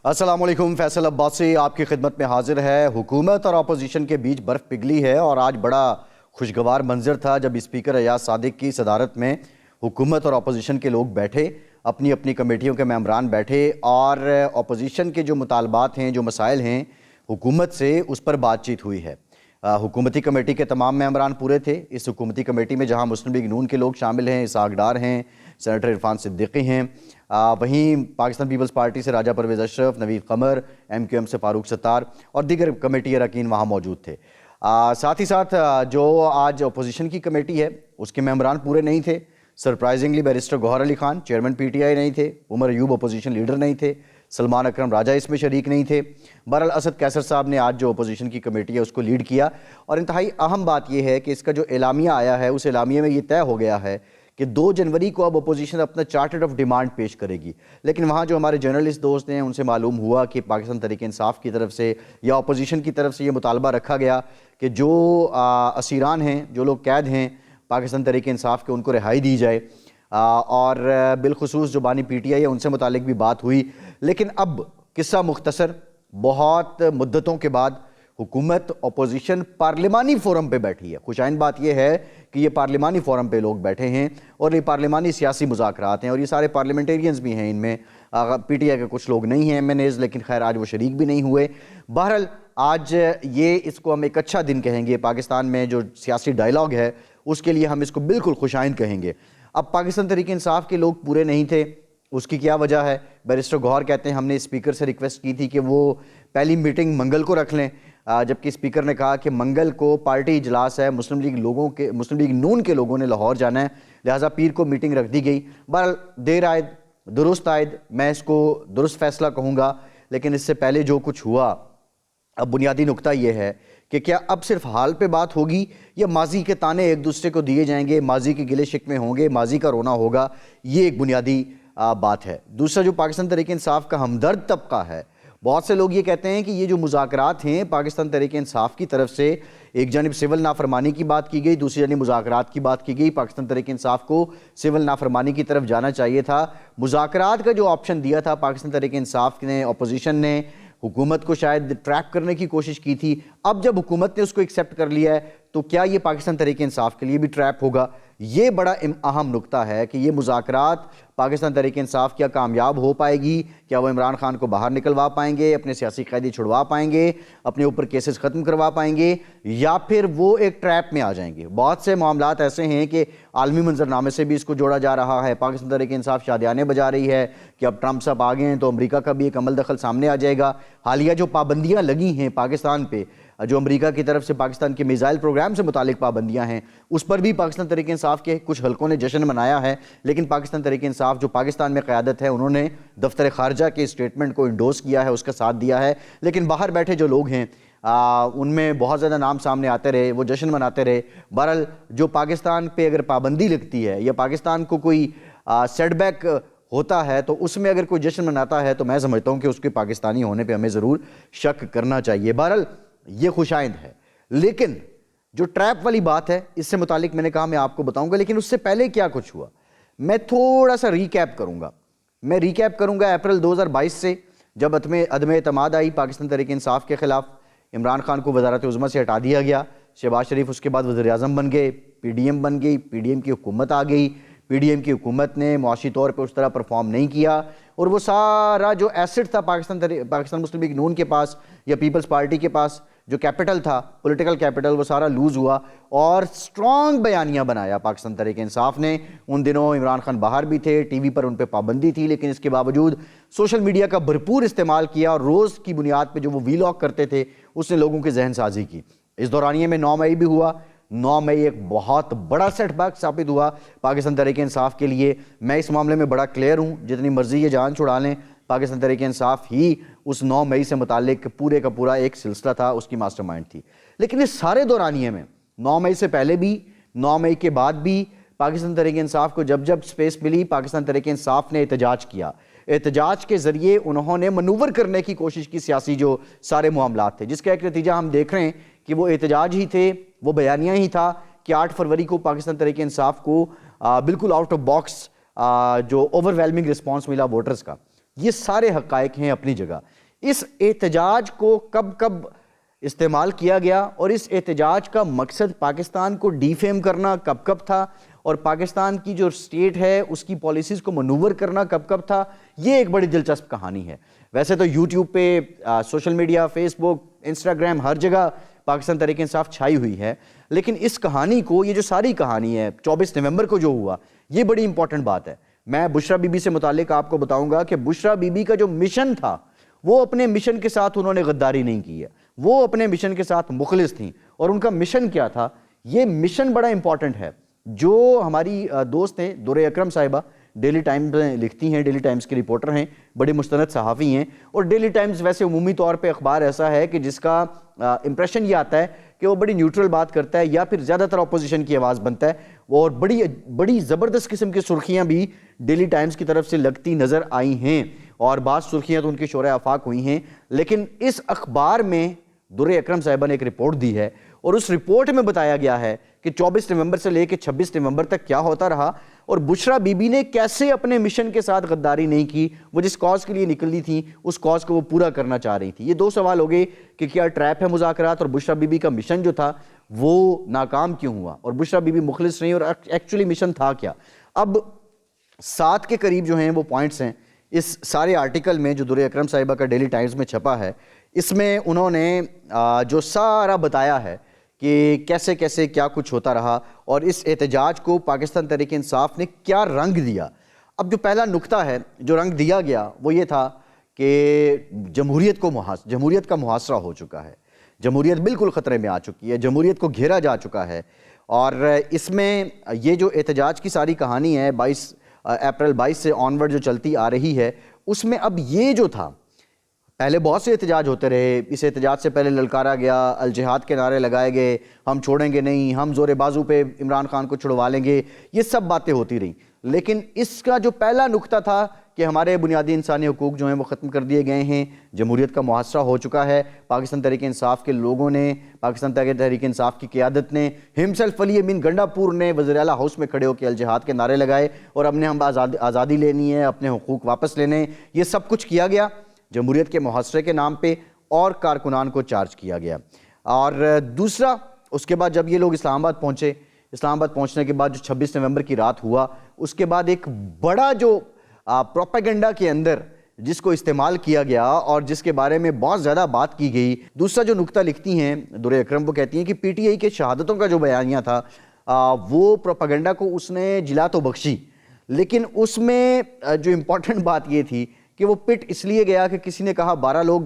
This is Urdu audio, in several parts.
السلام علیکم، فیصل عباسی آپ کی خدمت میں حاضر ہے۔ حکومت اور اپوزیشن کے بیچ برف پگھلی ہے اور آج بڑا خوشگوار منظر تھا جب اسپیکر ایاز صادق کی صدارت میں حکومت اور اپوزیشن کے لوگ بیٹھے، اپنی اپنی کمیٹیوں کے ممبران بیٹھے اور اپوزیشن کے جو مطالبات ہیں، جو مسائل ہیں حکومت سے، اس پر بات چیت ہوئی ہے۔ حکومتی کمیٹی کے تمام ممبران پورے تھے۔ اس حکومتی کمیٹی میں جہاں مسلم لیگ نون کے لوگ شامل ہیں، اسحاق ڈار ہیں، سینیٹر عرفان صدیقی ہیں، وہیں پاکستان پیپلز پارٹی سے راجہ پرویز اشرف، نوید قمر، ایم کیو ایم سے فاروق ستار اور دیگر کمیٹی اراکین وہاں موجود تھے۔ ساتھ ہی ساتھ جو آج اپوزیشن کی کمیٹی ہے اس کے ممبران پورے نہیں تھے۔ Surprisingly barrister Gohar Ali Khan chairman P T I نہیں تھے، عمر ایوب اپوزیشن لیڈر نہیں تھے، سلمان اکرم راجہ اس میں شریک نہیں تھے۔ بہرحال اسد کیسر صاحب نے آج جو اپوزیشن کی کمیٹی ہے اس کو لیڈ کیا، اور انتہائی اہم بات یہ ہے کہ اس کا جو اعلامیہ آیا ہے اس اعلامیے میں یہ طے ہو گیا ہے کہ 2 جنوری کو اب اپوزیشن اپنا چارٹر آف ڈیمانڈ پیش کرے گی۔ لیکن وہاں جو ہمارے جرنلسٹ دوست ہیں ان سے معلوم ہوا کہ پاکستان تحریک انصاف کی طرف سے یا اپوزیشن کی طرف سے یہ مطالبہ رکھا گیا کہ جو اسیران ہیں، جو لوگ قید ہیں پاکستان تحریک انصاف کے، ان کو رہائی دی جائے، اور بالخصوص جو بانی پی ٹی آئی ہے ان سے متعلق بھی بات ہوئی۔ لیکن اب قصہ مختصر، بہت مدتوں کے بعد حکومت اپوزیشن پارلیمانی فورم پہ بیٹھی ہے۔ خوشائن بات یہ ہے کہ یہ پارلیمانی فورم پہ لوگ بیٹھے ہیں اور یہ پارلیمانی سیاسی مذاکرات ہیں، اور یہ سارے پارلیمنٹیرینز بھی ہیں، ان میں پی ٹی آئی کے کچھ لوگ نہیں ہیں، ایم این ایز، لیکن خیر آج وہ شریک بھی نہیں ہوئے۔ بہرحال آج یہ اس کو ہم ایک اچھا دن کہیں گے، پاکستان میں جو سیاسی ڈائلاگ ہے اس کے لیے ہم اس کو بالکل خوشائن کہیں گے۔ اب پاکستان تحریک انصاف کے لوگ پورے نہیں تھے، اس کی کیا وجہ ہے؟ بیرسٹر گوہر کہتے ہیں ہم نے اسپیکر سے ریکویسٹ کی تھی کہ وہ پہلی میٹنگ منگل کو رکھ لیں، جبکہ اسپیکر نے کہا کہ منگل کو پارٹی اجلاس ہے، مسلم لیگ نون کے لوگوں نے لاہور جانا ہے، لہٰذا پیر کو میٹنگ رکھ دی گئی۔ بہرحال دیر آئد درست آئد، میں اس کو درست فیصلہ کہوں گا، لیکن اس سے پہلے جو کچھ ہوا، اب بنیادی نقطہ یہ ہے کہ کیا اب صرف حال پہ بات ہوگی یا ماضی کے تانے ایک دوسرے کو دیے جائیں گے، ماضی کے گلے شکوے ہوں گے، ماضی کا رونا ہوگا؟ یہ ایک بنیادی بات ہے۔ دوسرا، جو پاکستان تحریک انصاف کا ہمدرد طبقہ ہے، بہت سے لوگ یہ کہتے ہیں کہ یہ جو مذاکرات ہیں پاکستان تحریک انصاف کی طرف سے، ایک جانب سول نافرمانی کی بات کی گئی، دوسری جانب مذاکرات کی بات کی گئی، پاکستان تحریک انصاف کو سول نافرمانی کی طرف جانا چاہیے تھا۔ مذاکرات کا جو آپشن دیا تھا پاکستان تحریک انصاف نے، اپوزیشن نے حکومت کو شاید ٹریپ کرنے کی کوشش کی تھی۔ اب جب حکومت نے اس کو ایکسیپٹ کر لیا ہے تو کیا یہ پاکستان تحریک انصاف کے لیے بھی ٹریپ ہوگا؟ یہ بڑا اہم نقطہ ہے کہ یہ مذاکرات پاکستان تحریک انصاف کیا کامیاب ہو پائے گی؟ کیا وہ عمران خان کو باہر نکلوا پائیں گے، اپنے سیاسی قیدی چھڑوا پائیں گے، اپنے اوپر کیسز ختم کروا پائیں گے، یا پھر وہ ایک ٹریپ میں آ جائیں گے؟ بہت سے معاملات ایسے ہیں کہ عالمی منظرنامے سے بھی اس کو جوڑا جا رہا ہے۔ پاکستان تحریک انصاف شادیانے بجا رہی ہے کہ اب ٹرمپ صاحب آ گئے ہیں تو امریکہ کا بھی ایک عمل دخل سامنے آ جائے گا۔ حالیہ جو پابندیاں لگی ہیں پاکستان پہ، جو امریکہ کی طرف سے پاکستان کے میزائل پروگرام سے متعلق پابندیاں ہیں، اس پر بھی پاکستان تحریک انصاف کے کچھ حلقوں نے جشن منایا ہے، لیکن پاکستان تحریک انصاف جو پاکستان میں قیادت ہے انہوں نے دفتر خارجہ کے اسٹیٹمنٹ کو انڈورس کیا ہے، اس کا ساتھ دیا ہے۔ لیکن باہر بیٹھے جو لوگ ہیں ان میں بہت زیادہ نام سامنے آتے رہے، وہ جشن مناتے رہے۔ بہرحال جو پاکستان پہ اگر پابندی لگتی ہے یا پاکستان کو کوئی سیٹ بیک ہوتا ہے تو اس میں اگر کوئی جشن مناتا ہے تو میں سمجھتا ہوں کہ اس کے پاکستانی ہونے پہ ہمیں ضرور شک کرنا چاہیے۔ بہرحال یہ خوش آئند ہے، لیکن جو ٹریپ والی بات ہے اس سے متعلق میں نے کہا میں آپ کو بتاؤں گا، لیکن اس سے پہلے کیا کچھ ہوا میں تھوڑا سا ریکیپ کروں گا۔ میں ریکیپ کروں گا اپریل 2022 سے، جب عدم اعتماد آئی پاکستان تحریک انصاف کے خلاف، عمران خان کو وزارت عظمیٰ سے ہٹا دیا گیا، شہباز شریف اس کے بعد وزیر اعظم بن گئے، پی ڈی ایم بن گئی، پی ڈی ایم کی حکومت آ گئی، پی ڈی ایم کی حکومت نے معاشی طور پہ اس طرح پرفارم نہیں کیا، اور وہ سارا جو ایسٹ تھا پاکستان مسلم لیگ نون کے پاس یا پیپلز پارٹی کے پاس، جو کیپٹل تھا، پولیٹیکل کیپٹل، وہ سارا لوز ہوا، اور سٹرونگ بیانیہ بنایا پاکستان تحریک انصاف نے۔ ان دنوں عمران خان باہر بھی تھے، ٹی وی پر ان پہ پابندی تھی، لیکن اس کے باوجود سوشل میڈیا کا بھرپور استعمال کیا، اور روز کی بنیاد پہ جو وہ وی لاگ کرتے تھے اس نے لوگوں کی ذہن سازی کی۔ اس دورانیے میں 9 مئی بھی ہوا۔ 9 مئی ایک بہت بڑا سیٹ بیک ثابت ہوا پاکستان تحریک انصاف کے لیے۔ میں اس معاملے میں بڑا کلیئر ہوں، جتنی مرضی یہ جان چھڑا لیں، پاکستان تحریک انصاف ہی اس 9 مئی سے متعلق پورے کا پورا ایک سلسلہ تھا، اس کی ماسٹر مائنڈ تھی۔ لیکن اس سارے دورانیے میں 9 مئی سے پہلے بھی، 9 مئی کے بعد بھی، پاکستان تحریک انصاف کو جب سپیس ملی، پاکستان تحریک انصاف نے احتجاج کیا۔ احتجاج کے ذریعے انہوں نے منور کرنے کی کوشش کی سیاسی جو سارے معاملات تھے، جس کا ایک نتیجہ ہم دیکھ رہے ہیں کہ وہ احتجاج ہی تھے، وہ بیانیہ ہی تھا کہ 8 فروری کو پاکستان تحریک انصاف کو بالکل آؤٹ آف باکس جو اوور ویلمنگ رسپانس ملا ووٹرز کا، یہ سارے حقائق ہیں اپنی جگہ. اس احتجاج کو کب کب استعمال کیا گیا اور اس احتجاج کا مقصد پاکستان کو ڈیفیم کرنا کب کب تھا اور پاکستان کی جو سٹیٹ ہے اس کی پالیسیز کو منور کرنا کب کب تھا, یہ ایک بڑی دلچسپ کہانی ہے. ویسے تو یوٹیوب پہ, سوشل میڈیا, فیس بک, انسٹاگرام, ہر جگہ پاکستان تحریک انصاف چھائی ہوئی ہے, لیکن اس کہانی کو, یہ جو ساری کہانی ہے 24 نومبر کو جو ہوا, یہ بڑی امپورٹنٹ بات ہے. میں بشرا بی بی سے متعلق آپ کو بتاؤں گا کہ بشرا بی بی کا جو مشن تھا وہ اپنے مشن کے ساتھ انہوں نے غداری نہیں کی ہے, وہ اپنے مشن کے ساتھ مخلص تھیں. اور ان کا مشن کیا تھا, یہ مشن بڑا امپورٹنٹ ہے. جو ہماری دوست ہیں دور اکرم صاحبہ, ڈیلی ٹائمز میں لکھتی ہیں, ڈیلی ٹائمز کی رپورٹر ہیں, بڑے مستند صحافی ہیں, اور ڈیلی ٹائمز ویسے عمومی طور پہ اخبار ایسا ہے کہ جس کا امپریشن یہ آتا ہے کہ وہ بڑی نیوٹرل بات کرتا ہے یا پھر زیادہ تر اپوزیشن کی آواز بنتا ہے, اور بڑی زبردست قسم کی سرخیاں بھی ڈیلی ٹائمز کی طرف سے لگتی نظر آئی ہیں, اور بعض سرخیاں تو ان کی شورۂ آفاق ہوئی ہیں. لیکن اس اخبار میں دور اکرم صاحبہ نے ایک رپورٹ دی ہے, اور اس رپورٹ میں بتایا گیا ہے کہ 24 نومبر سے لے کے 26 نومبر تک کیا ہوتا رہا, اور بشرا بی بی نے کیسے اپنے مشن کے ساتھ غداری نہیں کی. وہ جس کاز کے لیے نکلی تھیں اس کاز کو وہ پورا کرنا چاہ رہی تھی. یہ دو سوال ہو گئے کہ کیا ٹریپ ہے مذاکرات, اور بشرا بی بی کا مشن جو تھا وہ ناکام کیوں ہوا, اور بشرا بی بی مخلص نہیں, اور ایکچولی مشن تھا کیا. اب 7 کے قریب جو ہیں وہ پوائنٹس ہیں اس سارے آرٹیکل میں جو دور اکرم صاحبہ کا ڈیلی ٹائمز میں چھپا ہے. اس میں انہوں نے جو سارا بتایا ہے کہ کیسے کیسے کیا کچھ ہوتا رہا, اور اس احتجاج کو پاکستان تحریک انصاف نے کیا رنگ دیا. اب جو پہلا نقطہ ہے جو رنگ دیا گیا وہ یہ تھا کہ جمہوریت کا محاصرہ ہو چکا ہے, جمہوریت بالکل خطرے میں آ چکی ہے, جمہوریت کو گھیرا جا چکا ہے. اور اس میں یہ جو احتجاج کی ساری کہانی ہے 22 اپریل 22 سے آنورڈ جو چلتی آ رہی ہے, اس میں اب یہ جو تھا, پہلے بہت سے احتجاج ہوتے رہے. اس احتجاج سے پہلے للکارا گیا, الجہاد کے نعرے لگائے گئے, ہم چھوڑیں گے نہیں, ہم زور بازو پہ عمران خان کو چھڑوا لیں گے, یہ سب باتیں ہوتی رہیں. لیکن اس کا جو پہلا نقطہ تھا کہ ہمارے بنیادی انسانی حقوق جو ہیں وہ ختم کر دیے گئے ہیں, جمہوریت کا محاصرہ ہو چکا ہے. پاکستان تحریک انصاف کے لوگوں نے, پاکستان تحریک انصاف کی قیادت نے, ہمسیلف علی امین گنڈا پور نے وزیر اعلیٰ ہاؤس میں کھڑے ہو کے الجہاد کے نعرے لگائے, اور ہم آزادی لینی ہے, اپنے حقوق واپس لینے, یہ سب کچھ کیا گیا جمہوریت کے محاصرے کے نام پہ, اور کارکنان کو چارج کیا گیا. اور دوسرا, اس کے بعد جب یہ لوگ اسلام آباد پہنچے, اسلام آباد پہنچنے کے بعد جو 26 نومبر کی رات ہوا, اس کے بعد ایک بڑا جو پروپیگنڈا کے اندر جس کو استعمال کیا گیا اور جس کے بارے میں بہت زیادہ بات کی گئی. دوسرا جو نقطہ لکھتی ہیں دور اکرم, وہ کہتی ہیں کہ پی ٹی آئی کے شہادتوں کا جو بیانیہ تھا وہ پروپیگنڈا کو اس نے جلا تو بخشی, لیکن اس میں جو امپورٹنٹ بات یہ تھی کہ وہ پٹ اس لیے گیا کہ کسی نے کہا 12 لوگ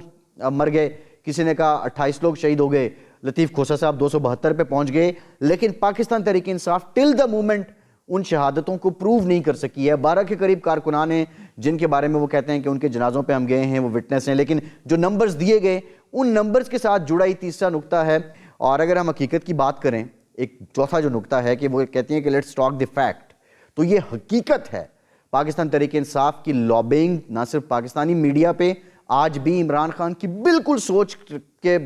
مر گئے, کسی نے کہا 28 لوگ شہید ہو گئے, لطیف کھوسہ صاحب 272 پہ پہنچ گئے, لیکن پاکستان تحریک انصاف ٹل دا مومنٹ ان شہادتوں کو پروو نہیں کر سکی ہے. 12 کے قریب کارکنان ہیں جن کے بارے میں وہ کہتے ہیں کہ ان کے جنازوں پہ ہم گئے ہیں, وہ وٹنس ہیں, لیکن جو نمبرز دیے گئے ان نمبرز کے ساتھ جڑا ہی تیسرا نقطہ ہے. اور اگر ہم حقیقت کی بات کریں, ایک چوتھا جو نقطہ ہے کہ وہ کہتی ہیں کہ لیٹس ٹاک دی فیکٹ, تو یہ حقیقت ہے. پاکستان تحریک انصاف کی لابنگ نہ صرف پاکستانی میڈیا پہ, آج بھی عمران خان کی بالکل سوچ کے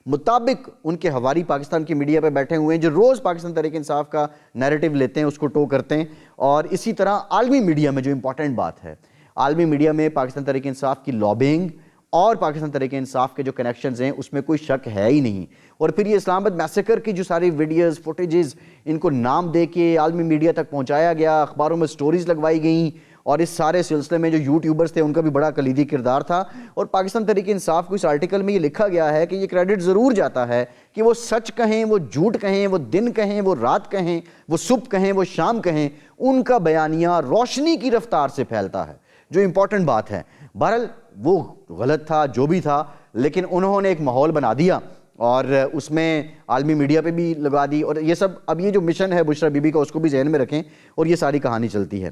مطابق ان کے ہواری پاکستان کی میڈیا پہ بیٹھے ہوئے ہیں جو روز پاکستان تحریک انصاف کا نیریٹو لیتے ہیں, اس کو ٹو کرتے ہیں. اور اسی طرح عالمی میڈیا میں جو امپورٹنٹ بات ہے, عالمی میڈیا میں پاکستان تحریک انصاف کی لابنگ اور پاکستان تحریک انصاف کے جو کنیکشنز ہیں اس میں کوئی شک ہے ہی نہیں. اور پھر یہ اسلام آباد میسیکر کی جو ساری ویڈیوز فوٹیجز ان کو نام دے کے عالمی میڈیا تک پہنچایا گیا, اخباروں میں سٹوریز لگوائی گئیں, اور اس سارے سلسلے میں جو یوٹیوبرز تھے ان کا بھی بڑا کلیدی کردار تھا. اور پاکستان تحریک انصاف کو اس آرٹیکل میں یہ لکھا گیا ہے کہ یہ کریڈٹ ضرور جاتا ہے کہ وہ سچ کہیں, وہ جھوٹ کہیں, وہ دن کہیں, وہ رات کہیں, وہ صبح کہیں, وہ شام کہیں, ان کا بیانیہ روشنی کی رفتار سے پھیلتا ہے, جو امپورٹنٹ بات ہے. بہرحال وہ غلط تھا جو بھی تھا, لیکن انہوں نے ایک ماحول بنا دیا اور اس میں عالمی میڈیا پہ بھی لگا دی. اور یہ سب, اب یہ جو مشن ہے بشرا بی بی کا اس کو بھی ذہن میں رکھیں, اور یہ ساری کہانی چلتی ہے.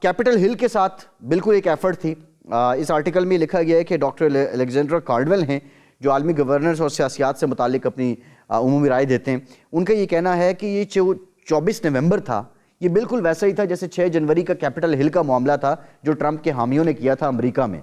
کیپٹل ہل کے ساتھ بالکل ایک ایفرٹ تھی. اس آرٹیکل میں لکھا گیا ہے کہ ڈاکٹر الیگزینڈر کارڈویل ہیں جو عالمی گورنرز اور سیاسیات سے متعلق اپنی عمومی رائے دیتے ہیں. ان کا یہ کہنا ہے کہ یہ 24 نومبر تھا, یہ بالکل ویسا ہی تھا جیسے 6 جنوری کا کیپٹل ہل کا معاملہ تھا جو ٹرمپ کے حامیوں نے کیا تھا امریکہ میں.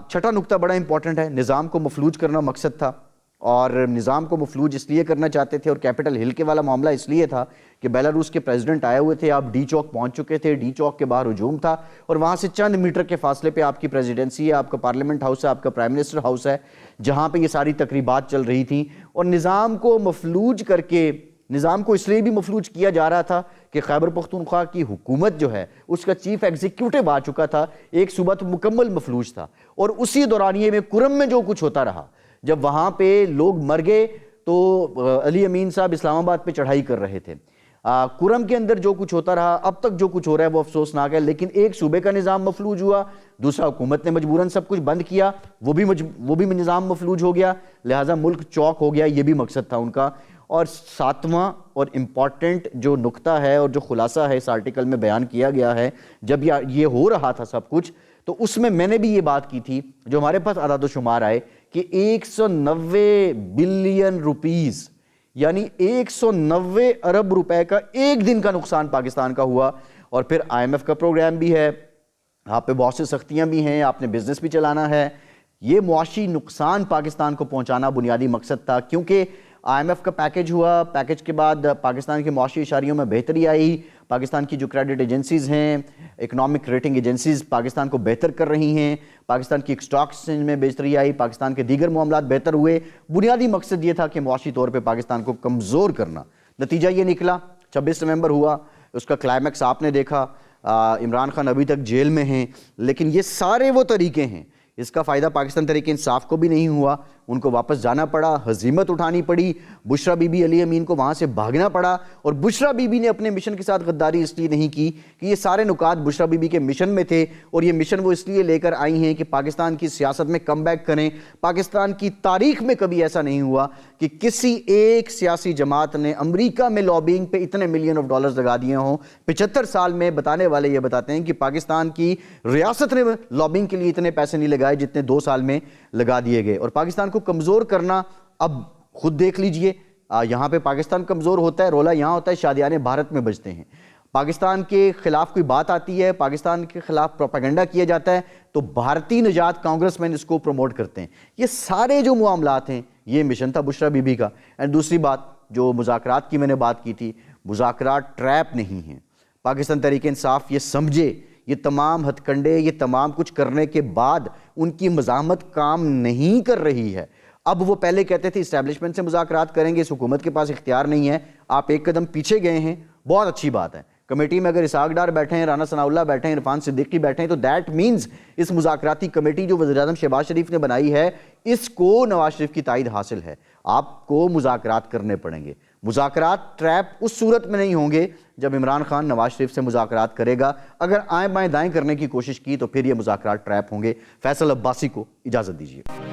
چھٹا نقطہ بڑا امپورٹنٹ ہے, نظام کو مفلوج کرنا مقصد تھا. اور نظام کو مفلوج اس لیے کرنا چاہتے تھے، اور کیپٹل ہل کے والا معاملہ اس لیے تھا کہ بیلاروس کے پریزیڈنٹ آئے ہوئے تھے، آپ ڈی چوک پہنچ چکے تھے، ڈی چوک کے باہر ہجوم تھا، اور وہاں سے چند میٹر کے فاصلے پہ آپ کی پریزیڈنسی ہے، آپ کا پارلیمنٹ ہاؤس ہے، آپ کا پرائم منسٹر ہاؤس ہے، جہاں پہ یہ ساری تقریبات چل رہی تھیں، اور نظام کو مفلوج کر کے، نظام کو اس لیے بھی مفلوج کیا جا رہا تھا کہ خیبر پختونخوا کی حکومت جو ہے اس کا چیف ایگزیکٹیو آ چکا تھا، ایک صوبہ تو مکمل مفلوج تھا، اور اسی دورانیے میں کرم میں جو کچھ ہوتا رہا، جب وہاں پہ لوگ مر گئے تو علی امین صاحب اسلام آباد پہ چڑھائی کر رہے تھے، کرم کے اندر جو کچھ ہوتا رہا، اب تک جو کچھ ہو رہا ہے وہ افسوسناک ہے، لیکن ایک صوبے کا نظام مفلوج ہوا، دوسرا حکومت نے مجبوراً سب کچھ بند کیا، وہ بھی نظام مفلوج ہو گیا، لہٰذا ملک چوک ہو گیا، یہ بھی مقصد تھا ان کا۔ اور ساتواں اور امپورٹنٹ جو نقطہ ہے اور جو خلاصہ ہے اس آرٹیکل میں بیان کیا گیا ہے، جب یہ ہو رہا تھا سب کچھ، تو اس میں نے بھی یہ بات کی تھی، جو ہمارے پاس اعداد و شمار آئے کہ 190 بلین روپیز یعنی 190 ارب روپے کا ایک دن کا نقصان پاکستان کا ہوا، اور پھر آئی ایم ایف کا پروگرام بھی ہے، آپ پہ بہت سی سختیاں بھی ہیں، آپ نے بزنس بھی چلانا ہے، یہ معاشی نقصان پاکستان کو پہنچانا بنیادی مقصد تھا، کیونکہ آئی ایم ایف کا پیکج ہوا، پیکج کے بعد پاکستان کے معاشی اشاریوں میں بہتری آئی، پاکستان کی جو کریڈٹ ایجنسیز ہیں، اکنامک ریٹنگ ایجنسیز پاکستان کو بہتر کر رہی ہیں، پاکستان کی اسٹاک ایکسچینج میں بہتری آئی، پاکستان کے دیگر معاملات بہتر ہوئے، بنیادی مقصد یہ تھا کہ معاشی طور پہ پاکستان کو کمزور کرنا۔ نتیجہ یہ نکلا، 26 نومبر ہوا، اس کا کلائمیکس آپ نے دیکھا، عمران خان ابھی تک جیل میں ہیں، لیکن یہ سارے وہ طریقے ہیں، اس کا فائدہ پاکستان تحریک انصاف کو بھی نہیں ہوا، ان کو واپس جانا پڑا، ہزیمت اٹھانی پڑی، بشرا بی بی علی امین کو وہاں سے بھاگنا پڑا، اور بشرا بی بی نے اپنے مشن کے ساتھ غداری اس لیے نہیں کی کہ یہ سارے نکات بشرا بی بی کے مشن میں تھے، اور یہ مشن وہ اس لیے لے کر آئی ہیں کہ پاکستان کی سیاست میں کم بیک کریں۔ پاکستان کی تاریخ میں کبھی ایسا نہیں ہوا کہ کسی ایک سیاسی جماعت نے امریکہ میں لابینگ پہ اتنے ملین آف ڈالرز لگا دیے ہوں۔ 75 سال میں بتانے والے یہ بتاتے ہیں کہ پاکستان کی ریاست نے لابینگ کے لیے اتنے پیسے نہیں لگائے جتنے 2 سال میں لگا دیے گئے، اور پاکستان کو کمزور کرنا، اب خود دیکھ لیجئے، یہاں پہ پاکستان کمزور ہوتا ہے، رولا یہاں ہوتا ہے، شادیانے بھارت میں بجتے ہیں، پاکستان کے خلاف کوئی بات آتی ہے، پاکستان کے خلاف پروپیگنڈا کیا جاتا ہے تو بھارتی نجات کانگریس مین اس کو پروموٹ کرتے ہیں۔ یہ سارے جو معاملات ہیں، یہ مشن تھا بشرا بی بی کا۔ اور دوسری بات جو مذاکرات کی میں نے بات کی تھی، مذاکرات ٹریپ نہیں ہیں، پاکستان تحریک انصاف یہ سمجھے، یہ تمام ہتھ کنڈے، یہ تمام کچھ کرنے کے بعد ان کی مزاحمت کام نہیں کر رہی ہے۔ اب وہ پہلے کہتے تھے اسٹیبلشمنٹ سے مذاکرات کریں گے، اس حکومت کے پاس اختیار نہیں ہے، آپ ایک قدم پیچھے گئے ہیں، بہت اچھی بات ہے۔ کمیٹی میں اگر اسحاق ڈار بیٹھے ہیں، رانا ثناء اللہ بیٹھے ہیں، عرفان صدیقی بیٹھے ہیں، تو دیٹ مینز اس مذاکراتی کمیٹی جو وزیر اعظم شہباز شریف نے بنائی ہے، اس کو نواز شریف کی تائید حاصل ہے، آپ کو مذاکرات کرنے پڑیں گے۔ مذاکرات ٹریپ اس صورت میں نہیں ہوں گے جب عمران خان نواز شریف سے مذاکرات کرے گا، اگر آئیں بائیں دائیں کرنے کی کوشش کی تو پھر یہ مذاکرات ٹریپ ہوں گے۔ فیصل عباسی کو اجازت دیجیے۔